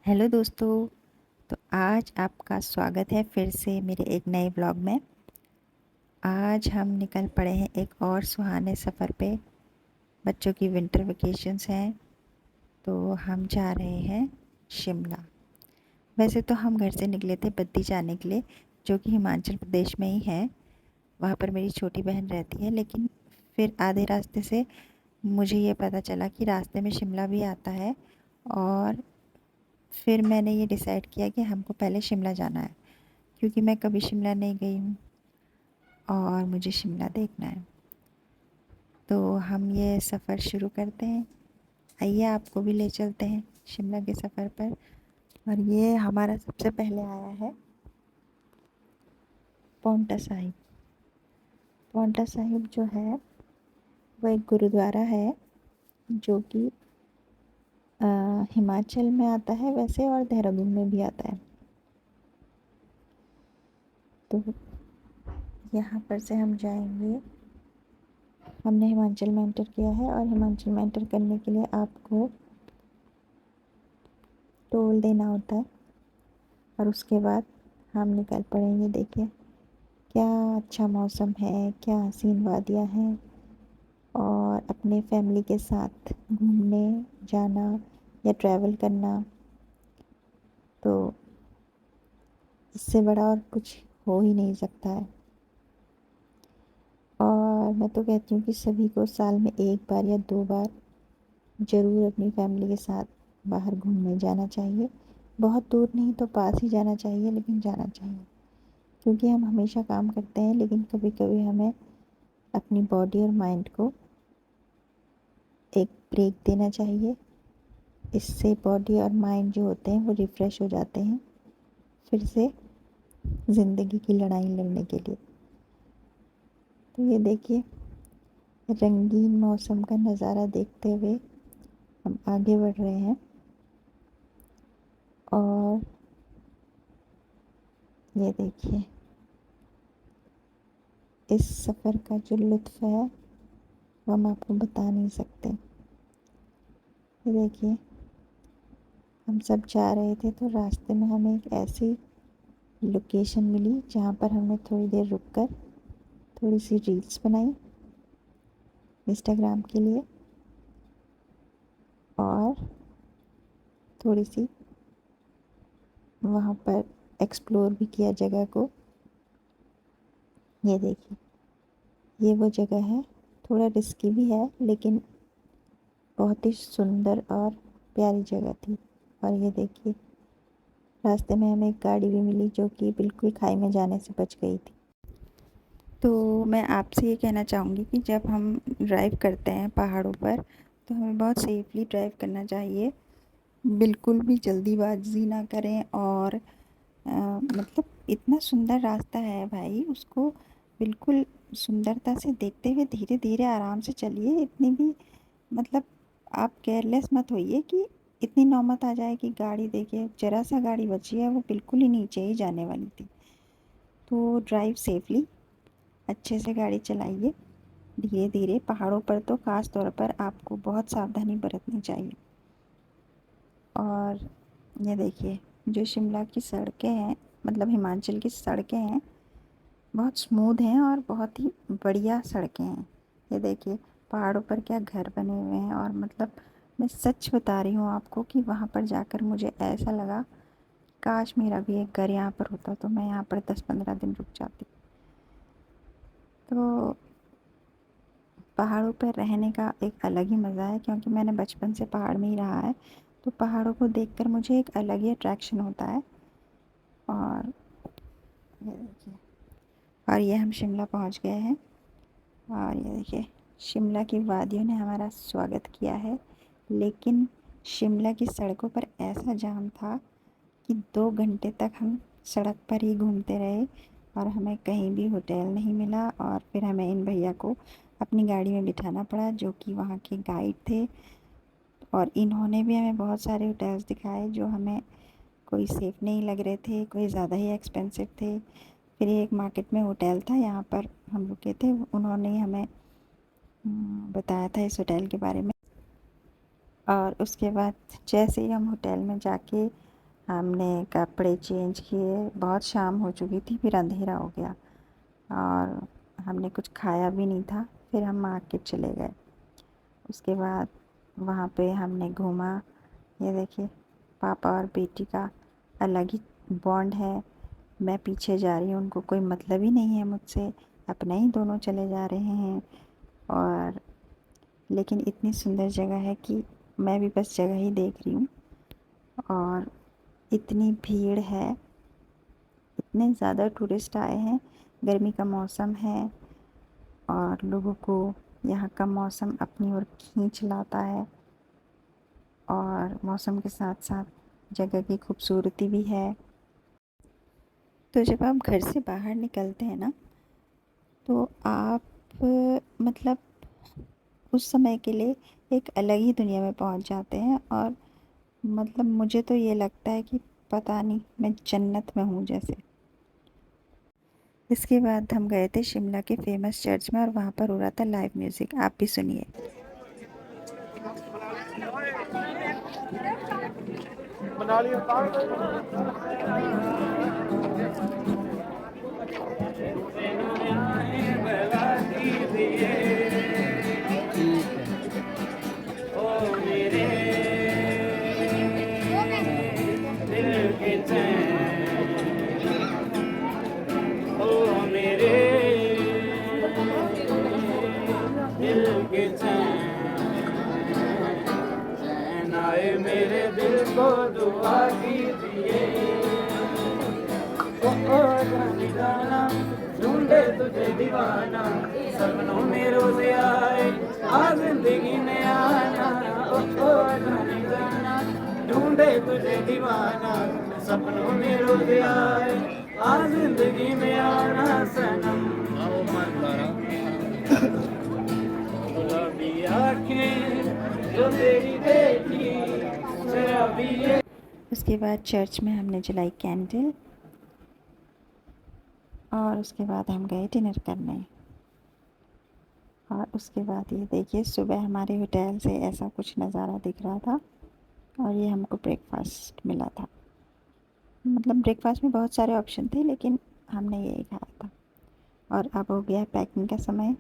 Hello दोस्तों। तो आज आपका स्वागत है फिर से मेरे एक नए ब्लॉग में। आज हम निकल पड़े हैं एक और सुहाने सफ़र पे। बच्चों की विंटर वेकेशंस हैं तो हम जा रहे हैं शिमला। वैसे तो हम घर से निकले थे बद्दी जाने के लिए, जो कि हिमाचल प्रदेश में ही है। वहाँ पर मेरी छोटी बहन रहती है, लेकिन फिर आधे रास्ते से मुझे ये पता चला कि रास्ते में शिमला भी आता है। और फिर मैंने ये डिसाइड किया कि हमको पहले शिमला जाना है, क्योंकि मैं कभी शिमला नहीं गई हूँ और मुझे शिमला देखना है। तो हम ये सफ़र शुरू करते हैं। आइए आपको भी ले चलते हैं शिमला के सफ़र पर। और ये हमारा सबसे पहले आया है पांवटा साहिब। पांवटा साहिब जो है वो एक गुरुद्वारा है, जो कि हिमाचल में आता है वैसे, और देहरादून में भी आता है। तो यहाँ पर से हम जाएंगे। हमने हिमाचल में एंटर किया है, और हिमाचल में एंटर करने के लिए आपको टोल देना होता है। और उसके बाद हम निकल पड़ेंगे। देखिए क्या अच्छा मौसम है, क्या हसीन वादियाँ हैं। और अपने फैमिली के साथ घूमने जाना या ट्रैवल करना, तो इससे बड़ा और कुछ हो ही नहीं सकता है। और मैं तो कहती हूँ कि सभी को साल में एक बार या 2 बार ज़रूर अपनी फैमिली के साथ बाहर घूमने जाना चाहिए। बहुत दूर नहीं तो पास ही जाना चाहिए, लेकिन जाना चाहिए। क्योंकि हम हमेशा काम करते हैं, लेकिन कभी कभी हमें अपनी बॉडी और माइंड को एक ब्रेक देना चाहिए। इससे बॉडी और माइंड जो होते हैं वो रिफ़्रेश हो जाते हैं फिर से ज़िंदगी की लड़ाई लड़ने के लिए। तो ये देखिए, रंगीन मौसम का नज़ारा देखते हुए हम आगे बढ़ रहे हैं। और ये देखिए, इस सफ़र का जो लुत्फ़ है वो हम आपको बता नहीं सकते। ये देखिए, हम सब जा रहे थे तो रास्ते में हमें एक ऐसी लोकेशन मिली जहाँ पर हमने थोड़ी देर रुककर थोड़ी सी रील्स बनाई इंस्टाग्राम के लिए, और थोड़ी सी वहाँ पर एक्सप्लोर भी किया जगह को। ये देखिए, ये वो जगह है। थोड़ा रिस्की भी है, लेकिन बहुत ही सुंदर और प्यारी जगह थी। और ये देखिए, रास्ते में हमें एक गाड़ी भी मिली जो कि बिल्कुल खाई में जाने से बच गई थी। तो मैं आपसे ये कहना चाहूँगी कि जब हम ड्राइव करते हैं पहाड़ों पर, तो हमें बहुत सेफली ड्राइव करना चाहिए। बिल्कुल भी जल्दीबाजी ना करें। और मतलब इतना सुंदर रास्ता है भाई, उसको बिल्कुल सुंदरता से देखते हुए धीरे धीरे आराम से चलिए। इतनी भी मतलब आप केयरलेस मत होइए कि इतनी नौबत आ जाए कि गाड़ी, देखिए ज़रा सा गाड़ी बची है वो बिल्कुल ही नीचे ही जाने वाली थी। तो ड्राइव सेफली, अच्छे से गाड़ी चलाइए धीरे धीरे। पहाड़ों पर तो ख़ास तौर पर आपको बहुत सावधानी बरतनी चाहिए। और ये देखिए, जो शिमला की सड़कें हैं, मतलब हिमाचल की सड़कें हैं, बहुत स्मूथ हैं और बहुत ही बढ़िया सड़कें हैं। ये देखिए पहाड़ों पर क्या घर बने हुए हैं। और मतलब मैं सच बता रही हूँ आपको कि वहाँ पर जाकर मुझे ऐसा लगा, काश मेरा भी एक घर यहाँ पर होता तो मैं यहाँ पर 10-15 दिन रुक जाती। तो पहाड़ों पर रहने का एक अलग ही मज़ा है, क्योंकि मैंने बचपन से पहाड़ में ही रहा है। तो पहाड़ों को देखकर मुझे एक अलग ही अट्रैक्शन होता है। और ये देखिए, और ये हम शिमला पहुंच गए हैं। और ये देखिए, शिमला की वादियों ने हमारा स्वागत किया है। लेकिन शिमला की सड़कों पर ऐसा जाम था कि 2 घंटे तक हम सड़क पर ही घूमते रहे, और हमें कहीं भी होटल नहीं मिला। और फिर हमें इन भैया को अपनी गाड़ी में बिठाना पड़ा, जो कि वहाँ के गाइड थे। और इन्होंने भी हमें बहुत सारे होटल्स दिखाए जो हमें कोई सेफ़ नहीं लग रहे थे, कोई ज़्यादा ही एक्सपेंसिव थे। फिर एक मार्केट में होटल था, यहाँ पर हम रुके थे। उन्होंने हमें बताया था इस होटल के बारे में। और उसके बाद जैसे ही हम होटल में जाके हमने कपड़े चेंज किए, बहुत शाम हो चुकी थी, फिर अंधेरा हो गया और हमने कुछ खाया भी नहीं था। फिर हम मार्केट चले गए। उसके बाद वहाँ पे हमने घूमा। ये देखिए, पापा और बेटी का अलग ही बॉन्ड है। मैं पीछे जा रही हूँ, उनको कोई मतलब ही नहीं है मुझसे, अपना ही दोनों चले जा रहे हैं। और लेकिन इतनी सुंदर जगह है कि मैं भी बस जगह ही देख रही हूँ। और इतनी भीड़ है, इतने ज़्यादा टूरिस्ट आए हैं। गर्मी का मौसम है और लोगों को यहाँ का मौसम अपनी ओर खींच लाता है। और मौसम के साथ साथ जगह की खूबसूरती भी है। तो जब आप घर से बाहर निकलते हैं ना, तो आप मतलब उस समय के लिए एक अलग ही दुनिया में पहुंच जाते हैं। और मतलब मुझे तो ये लगता है कि पता नहीं, मैं जन्नत में हूँ जैसे। इसके बाद हम गए थे शिमला के फेमस चर्च में और वहाँ पर हो रहा था लाइव म्यूज़िक। आप भी सुनिए। बना लिया मेरे दिल को दुआ कीजिए। ओ जाना ढूंढे तुझे दीवाना, सपनों में रोज आए आ जिंदगी में आना। ओ जाना ढूंढे तुझे दीवाना, सपनों में रोज आए आ जिंदगी में आना। सनम गुलाबी आँखें जो तेरी देखी शराबी। उसके बाद चर्च में हमने जलाई कैंडल और उसके बाद हम गए डिनर करने। और उसके बाद ये देखिए, सुबह हमारे होटल से ऐसा कुछ नज़ारा दिख रहा था और ये हमको ब्रेकफास्ट मिला था। मतलब ब्रेकफास्ट में बहुत सारे ऑप्शन थे लेकिन हमने यही खाया था। और अब हो गया पैकिंग का समय।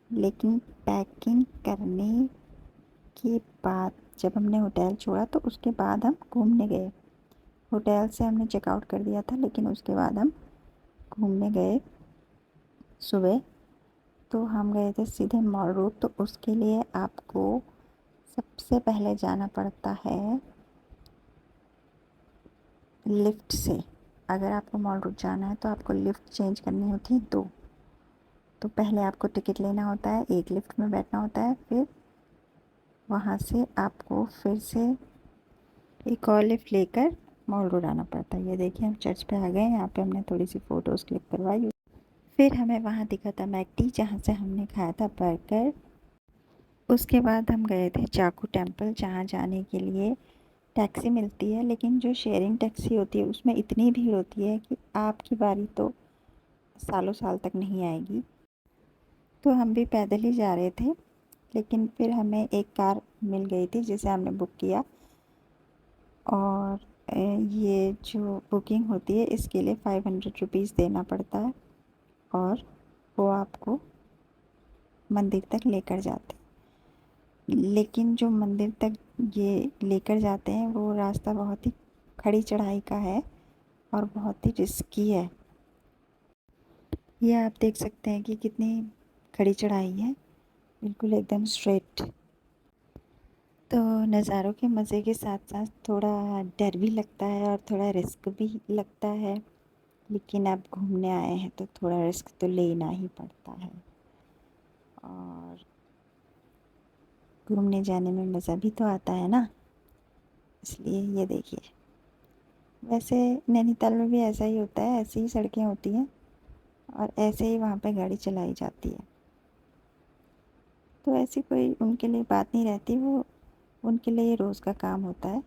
लेकिन पैकिंग करने के बाद जब हमने होटल छोड़ा तो उसके बाद हम घूमने गए। होटल से हमने चेकआउट कर दिया था लेकिन उसके बाद हम घूमने गए सुबह। तो हम गए थे सीधे मॉल रोड। तो उसके लिए आपको सबसे पहले जाना पड़ता है लिफ्ट से। अगर आपको मॉल रोड जाना है तो आपको लिफ्ट चेंज करनी होती है 2। तो पहले आपको टिकट लेना होता है, एक लिफ्ट में बैठना होता है, फिर वहाँ से आपको फिर से एक और लिफ्ट लेकर मॉल रोड आना पड़ता है। ये देखिए, हम चर्च पे आ गए। यहाँ पे हमने थोड़ी सी फ़ोटोज़ क्लिक करवाई। फिर हमें वहाँ दिखा था मैकडी, जहाँ से हमने खाया था बर्गर। उसके बाद हम गए थे जाकू टेम्पल, जहाँ जाने के लिए टैक्सी मिलती है। लेकिन जो शेयरिंग टैक्सी होती है उसमें इतनी भीड़ होती है कि आपकी बारी तो सालों साल तक नहीं आएगी। तो हम भी पैदल ही जा रहे थे, लेकिन फिर हमें एक कार मिल गई थी जिसे हमने बुक किया। और ये जो बुकिंग होती है इसके लिए 500 रुपीज़ देना पड़ता है और वो आपको मंदिर तक लेकर जाते हैं। लेकिन जो मंदिर तक ये लेकर जाते हैं वो रास्ता बहुत ही खड़ी चढ़ाई का है और बहुत ही रिस्की है। ये आप देख सकते हैं कि कितनी खड़ी चढ़ाई है, बिल्कुल एकदम स्ट्रेट। तो नज़ारों के मज़े के साथ साथ थोड़ा डर भी लगता है और थोड़ा रिस्क भी लगता है। लेकिन आप घूमने आए हैं तो थोड़ा रिस्क तो लेना ही पड़ता है। और घूमने जाने में मज़ा भी तो आता है ना, इसलिए ये देखिए। वैसे नैनीताल में भी ऐसा ही होता है, ऐसी ही सड़कें होती हैं और ऐसे ही वहाँ पे गाड़ी चलाई जाती है। तो ऐसी कोई उनके लिए बात नहीं रहती, वो उनके लिए ये रोज़ का काम होता है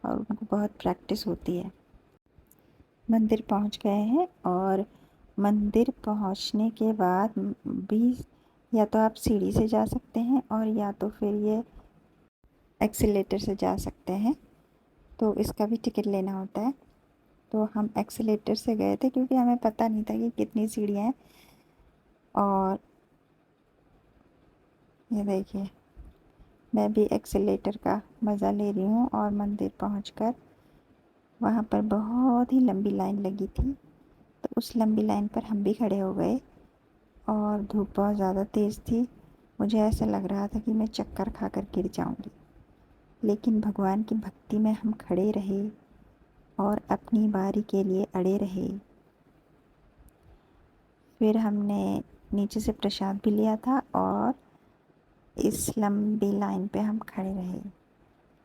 और उनको बहुत प्रैक्टिस होती है। मंदिर पहुँच गए हैं और मंदिर पहुँचने के बाद भी या तो आप सीढ़ी से जा सकते हैं और या तो फिर ये एक्सीलेटर से जा सकते हैं। तो इसका भी टिकट लेना होता है। तो हम एक्सीलेटर से गए थे क्योंकि हमें पता नहीं था कि कितनी सीढ़ियाँ हैं। और ये देखिए, मैं भी एक्सीलेटर का मज़ा ले रही हूँ। और मंदिर पहुँचकर वहाँ पर बहुत ही लंबी लाइन लगी थी, तो उस लंबी लाइन पर हम भी खड़े हो गए। और धूप बहुत ज़्यादा तेज़ थी, मुझे ऐसा लग रहा था कि मैं चक्कर खाकर गिर जाऊँगी, लेकिन भगवान की भक्ति में हम खड़े रहे और अपनी बारी के लिए अड़े रहे। फिर हमने नीचे से प्रसाद भी लिया था और इस लंबी लाइन पे हम खड़े रहे,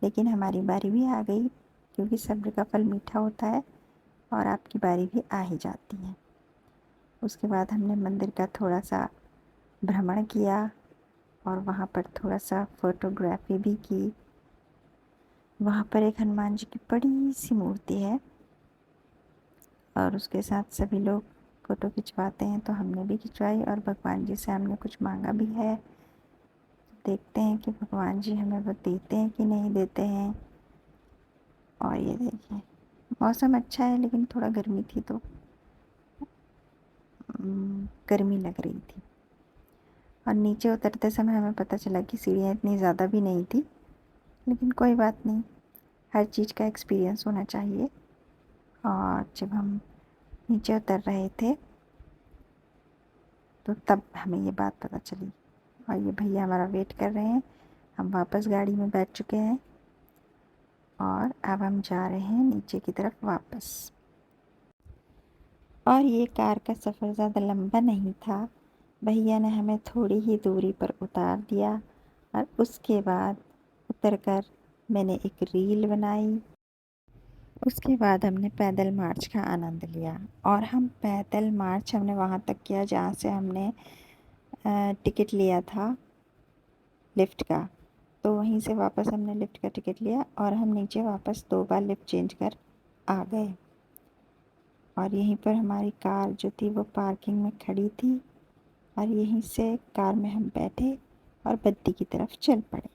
लेकिन हमारी बारी भी आ गई, क्योंकि सब्र का फल मीठा होता है और आपकी बारी भी आ ही जाती है। उसके बाद हमने मंदिर का थोड़ा सा भ्रमण किया और वहाँ पर थोड़ा सा फ़ोटोग्राफी भी की। वहाँ पर एक हनुमान जी की बड़ी सी मूर्ति है और उसके साथ सभी लोग फ़ोटो खिंचवाते हैं, तो हमने भी खिंचवाई। और भगवान जी से हमने कुछ मांगा भी है, देखते हैं कि भगवान जी हमें वो देते हैं कि नहीं देते हैं। और ये देखिए, मौसम अच्छा है लेकिन थोड़ा गर्मी थी, तो गर्मी लग रही थी। और नीचे उतरते समय हमें पता चला कि सीढ़ियाँ इतनी ज़्यादा भी नहीं थी, लेकिन कोई बात नहीं, हर चीज़ का एक्सपीरियंस होना चाहिए। और जब हम नीचे उतर रहे थे तो तब हमें ये बात पता चली। और ये भैया हमारा वेट कर रहे हैं, हम वापस गाड़ी में बैठ चुके हैं और अब हम जा रहे हैं नीचे की तरफ वापस। और ये कार का सफ़र ज़्यादा लंबा नहीं था, भैया ने हमें थोड़ी ही दूरी पर उतार दिया और उसके बाद उतरकर मैंने एक रील बनाई। उसके बाद हमने पैदल मार्च का आनंद लिया और हम पैदल मार्च हमने वहाँ तक किया जहाँ से हमने टिकट लिया था लिफ्ट का। तो वहीं से वापस हमने लिफ्ट का टिकट लिया और हम नीचे वापस 2 बार लिफ्ट चेंज कर आ गए। और यहीं पर हमारी कार जो थी वो पार्किंग में खड़ी थी और यहीं से कार में हम बैठे और बद्दी की तरफ चल पड़े।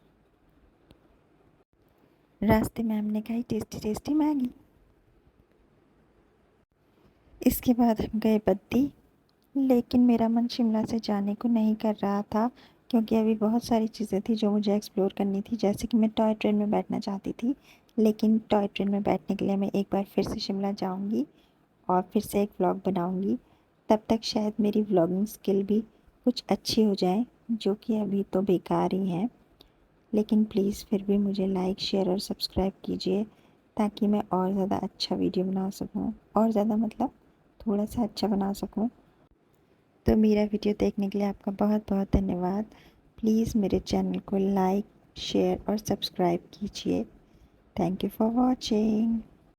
रास्ते में हमने खाई टेस्टी टेस्टी मैगी। इसके बाद हम गए बद्दी, लेकिन मेरा मन शिमला से जाने को नहीं कर रहा था, क्योंकि अभी बहुत सारी चीज़ें थी जो मुझे एक्सप्लोर करनी थी। जैसे कि मैं टॉय ट्रेन में बैठना चाहती थी, लेकिन टॉय ट्रेन में बैठने के लिए मैं एक बार फिर से शिमला जाऊंगी और फिर से एक व्लॉग बनाऊंगी। तब तक शायद मेरी व्लॉगिंग स्किल भी कुछ अच्छी हो जाए, जो कि अभी तो बेकार ही है। लेकिन प्लीज़ फिर भी मुझे लाइक, शेयर और सब्सक्राइब कीजिए, ताकि मैं और ज़्यादा अच्छा वीडियो बना सकूँ। और ज़्यादा मतलब थोड़ा सा अच्छा बना सकूँ। तो मेरा वीडियो देखने के लिए आपका बहुत बहुत धन्यवाद। प्लीज़ मेरे चैनल को लाइक, शेयर और सब्सक्राइब कीजिए। Thank you for watching.